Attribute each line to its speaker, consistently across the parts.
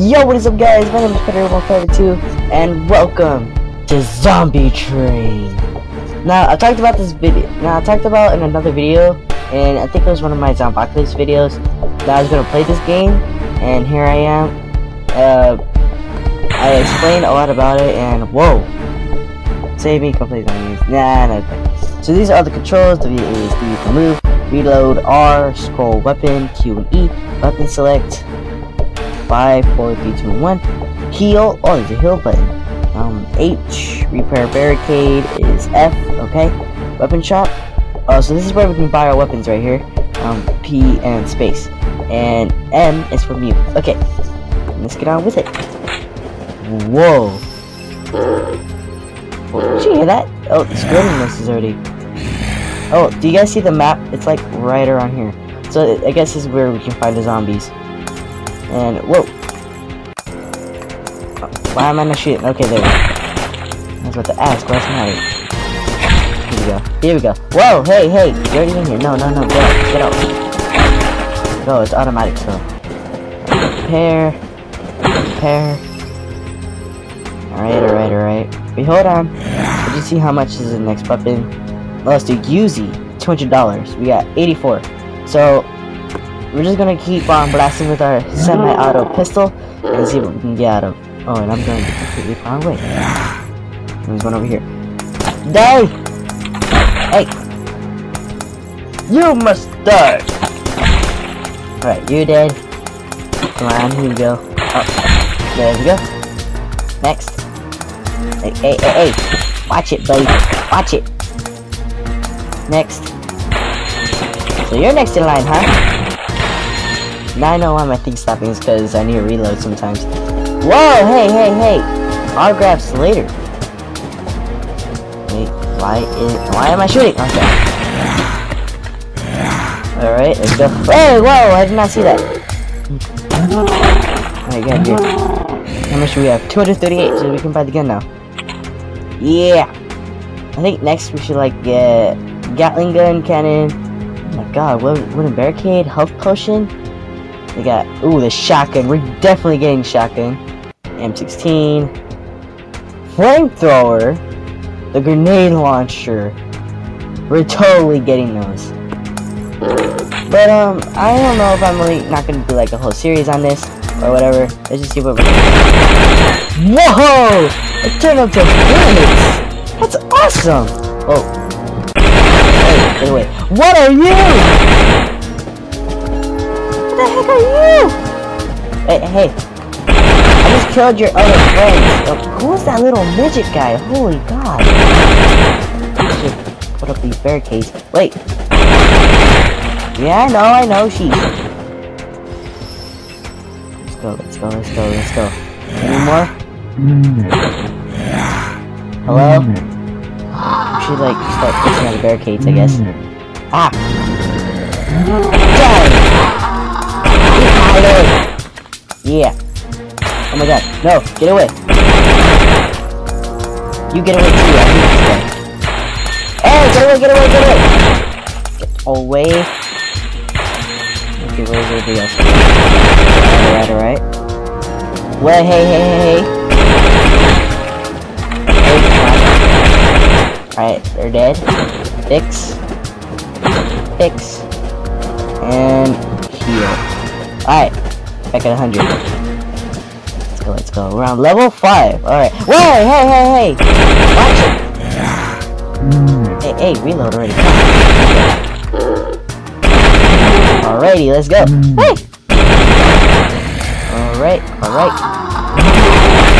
Speaker 1: Yo, what is up, guys? My name is Predator152, and welcome to Zombie Train. Now, I talked about in another video, and I think it was one of my Zombocalypse videos, that I was gonna play this game, and here I am. I explained a lot about it, and whoa, save me, complete zombies. Nah. So these are the controls. W is D to move, reload, R, scroll weapon, Q and E, weapon select. 5, 4, 3, 2, and 1. Heal. Oh, there's a heal button. H. Repair barricade is F. Okay. Weapon shop. Oh, so this is where we can buy our weapons right here. P and space. And M is for mute. Okay. Let's get on with it. Whoa. Did you hear that? Oh, the skirting list is already. Oh, do you guys see the map? It's like right around here. So I guess this is where we can find the zombies. And whoa! Why am I not shooting? Okay, there we go. I was about to ask. What's the matter? Here we go. Whoa! Hey! You're already in here. No! Get out! No, it's automatic. So repair. Alright. Wait, hold on. Did you see how much is the next weapon? Let's do Uzi. $200. We got 84. So we're just gonna keep on blasting with our semi-auto pistol and see what we can get out of. Oh, and I'm going to completely far away. There's one over here. Die! Hey! You must die! Alright, you're dead. Come on, here we go. Oh, there we go. Next. Hey. Watch it, buddy. Watch it. Next. So you're next in line, huh? Now I know why my thing's stopping is because I need to reload sometimes. Whoa, hey. Autographs later. Wait, why am I shooting? Okay. Alright, let's go. Hey, whoa, I did not see that. Alright, good, here. How much do we have? 238, so we can buy the gun now. Yeah. I think next we should like get Gatling gun, cannon. Oh my god, wooden barricade, health potion. We got, ooh, the shotgun. We're definitely getting shotgun. M16. Flamethrower. The grenade launcher. We're totally getting those. But, I don't know if I'm really not going to do, like, a whole series on this. Or whatever. Let's just see what we're Whoa! It turned up to bullets! That's awesome! Oh. Hey, get away. What are you? What the heck are you? Hey. I just killed your other friends. Oh, who is that little midget guy? Holy god. I should put up these barricades. Wait. Yeah, I know. Sheesh. Let's go. Any more? Hello? We should, like, start pushing out the barricades, I guess. Ah! Yeah. Oh my god. No, get away. You get away too. I hate this guy. Hey, get away. Get away. Okay, where's everybody else? Alright. Well, hey. Alright, they're dead. Fix. And heal. Alright. Back at 100. Let's go. We're on level 5. Alright. Whoa! Hey! Watch it! Hey, reload already. Alrighty, let's go. Hey! Alright.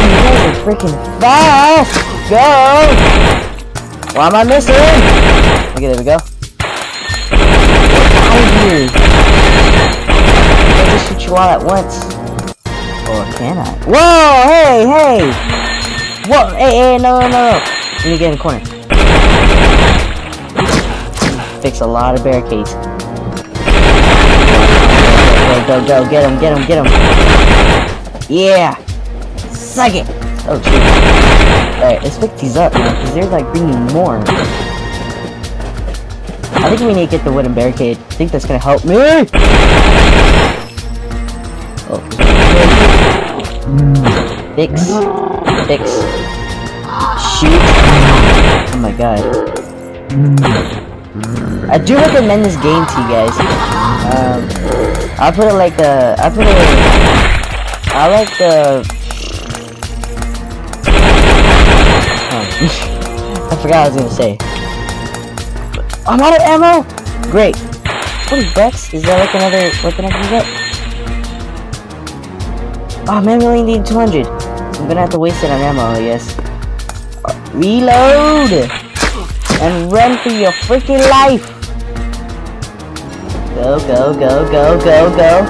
Speaker 1: You guys are freaking fast! Go! Why am I missing? Okay, there we go. Get out of here! I just shoot you all at once. Or can I? Whoa! Hey! Whoa! Hey! No! Let me get in the corner. Fix a lot of barricades. Go! Get him! Yeah! Suck it! Oh, shoot. Alright, let's pick these up, man, because they're, like, bringing more. I think we need to get the wooden barricade. I think that's gonna help me! Oh. Fix. Fix. Shoot. Oh my god. I do recommend this game to you guys. I'll put it like I like the... I forgot what I was gonna say. I'm out of ammo! Great. What is Dex? Is that like another weapon I can get? Oh man, we only need 200. So I'm gonna have to waste it on ammo, I guess. Reload! And run for your freaking life! Go, go, go, go, go, go.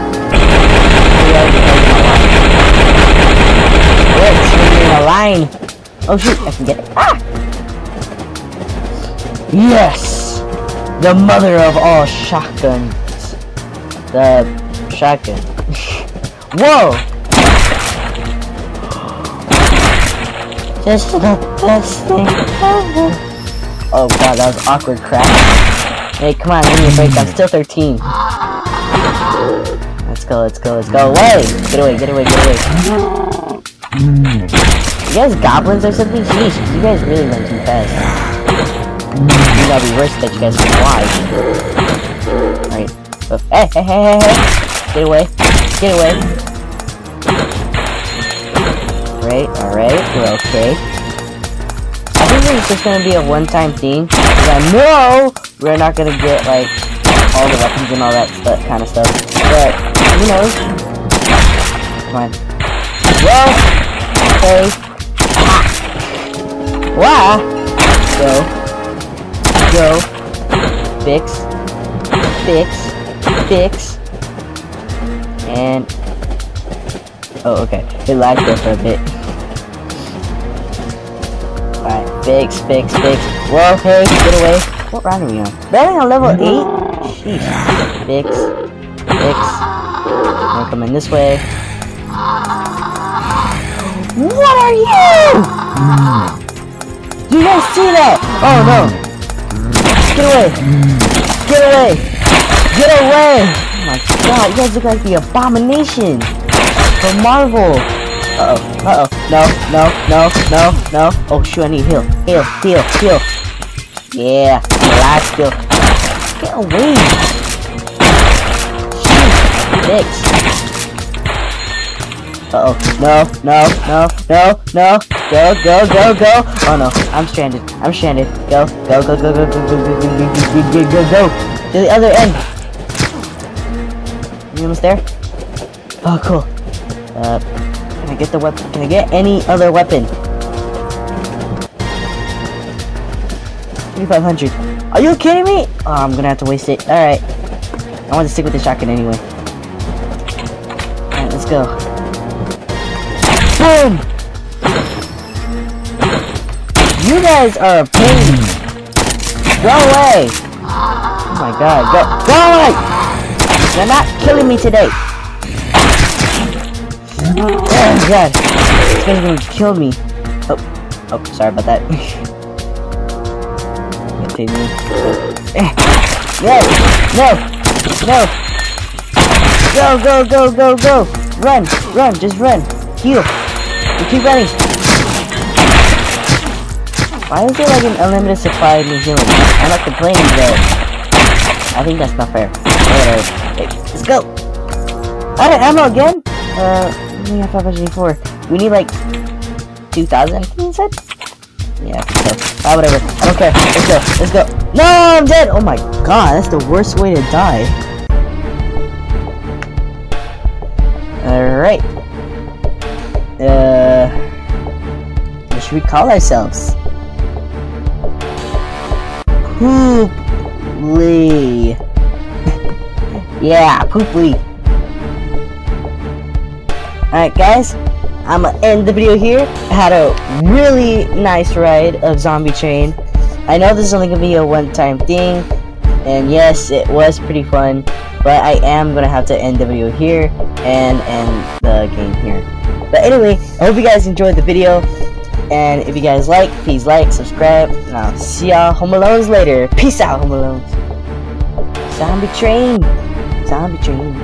Speaker 1: It's in a line. Oh shoot, I can get it. Ah! Yes! The mother of all shotguns. The shotgun. Whoa! This is the best thing ever. Oh god, that was awkward crap. Hey, come on, give me a break. I'm still 13. Let's go, let's go, let's go. Away! Get away, get away, get away. You guys goblins or something? Jeez, you guys really run too fast. You gotta be worse that you guys can fly. Alright. Hey, hey, hey, hey, hey! Get away. Get away. Alright, we're okay. I think it's just gonna be a one-time thing. Because I know we're not gonna get, like, all the weapons and all that kind of stuff. But, who knows? Come on. Well, okay. Wow! Go. Go. Fix. Fix. Fix. And... oh, okay. It lagged there for a bit. Alright, fix, fix, fix. Whoa, hey, get away. What round are we on? Barely on level 8? Sheesh. Fix. Fix. I'm coming this way. What are you? Do you guys see that? Oh no. Get away. Get away. Get away. Oh my god, you guys look like the Abomination from Marvel. Uh-oh, uh-oh. No, no, no, no, no. Oh shoot, I need heal. Heal, heal, heal. Yeah, last kill. Get away. Shoot. Fix. Uh-oh. No, no, no, no, no. Go, go, go, go. Oh no, I'm stranded. I'm stranded. Go, go, go, go, go, go, go, go, go, go, go, go, go, go. To the other end. You almost there? Oh, cool. Can I get the weapon? Can I get any other weapon? 3,500. Are you kidding me? Oh, I'm gonna have to waste it. Alright. I want to stick with the shotgun anyway. Alright, let's go. Boom! You guys are a pain. Go away! Oh my god, go away! You're not killing me today. Oh god, this guy's gonna kill me. Oh, sorry about that. Continue. No! Go, go, go, go, go! Run, run, just run. Heal. You keep running. Why is there like an unlimited supply of me healing? I'm not complaining, but I think that's not fair. Whatever. Okay, let's go. Out of ammo again? We have 584. We need like 2,000, you said? Yeah, so. Whatever. I don't care. Let's go. Let's go. No, I'm dead! Oh my god, that's the worst way to die. Alright. What should we call ourselves? Pooply. Yeah, Pooply. Alright guys, I'm gonna end the video here. I had a really nice ride of Zombie Train. I know this is only gonna be a one-time thing, and yes, it was pretty fun, but I am gonna have to end the video here and end the game here. But anyway, I hope you guys enjoyed the video, and if you guys like, please like, subscribe, and I'll see y'all Home Alones later. Peace out, Home Alones. Zombie Train. Zombie Train.